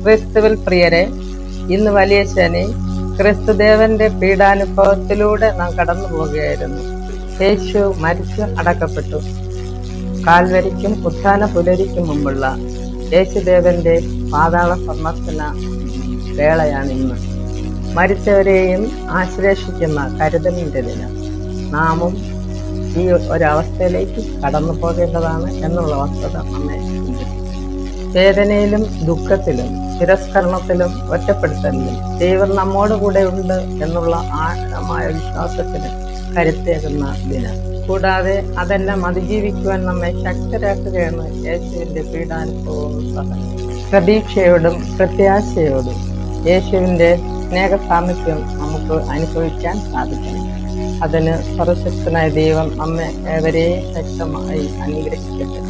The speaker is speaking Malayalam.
ക്രിസ്തുവിൽ പ്രിയരെ, ഇന്ന് വലിയ ശനി ക്രിസ്തുദേവന്റെ പീഡാനുഭവത്തിലൂടെ നാം കടന്നു പോവുകയായിരുന്നു. യേശു മരിച്ചു അടക്കപ്പെട്ടു. കാൽവരിക്കും ഉത്ഥാന പുലരിക്കും മുമ്പുള്ള യേശുദേവന്റെ പാതാള സന്ദർശന വേളയാണ് ഇന്ന്. മരിച്ചവരെയും ആശ്ലേഷിക്കുന്ന കരുതലിന്റെ ദിനം. നാമും ഈ ഒരവസ്ഥയിലേക്ക് കടന്നു പോകേണ്ടതാണ് എന്നുള്ള വസ്തുത നമ്മെ ചിന്തിക്കും. വേദനയിലും ദുഃഖത്തിലും തിരസ്കരണത്തിലും ഒറ്റപ്പെടുത്തലിലും ദൈവം നമ്മോട് കൂടെ ഉണ്ട് എന്നുള്ള ആഴമായ വിശ്വാസത്തിന് കരുത്തേകുന്ന ദിനം. കൂടാതെ അതെല്ലാം അതിജീവിക്കുവാൻ നമ്മെ ശക്തരാക്കുകയാണ് യേശുവിന്റെ പീഡാനുഭവവും സഹനം. പ്രതീക്ഷയോടും പ്രത്യാശയോടും യേശുവിന്റെ സ്നേഹ സാമീപ്യം നമുക്ക് അനുഭവിക്കാൻ സാധിക്കണം. അതിന് സർവശക്തനായ ദൈവം നമ്മെ ഏവരെയും ശക്തമായി അനുഗ്രഹിക്കട്ടെ.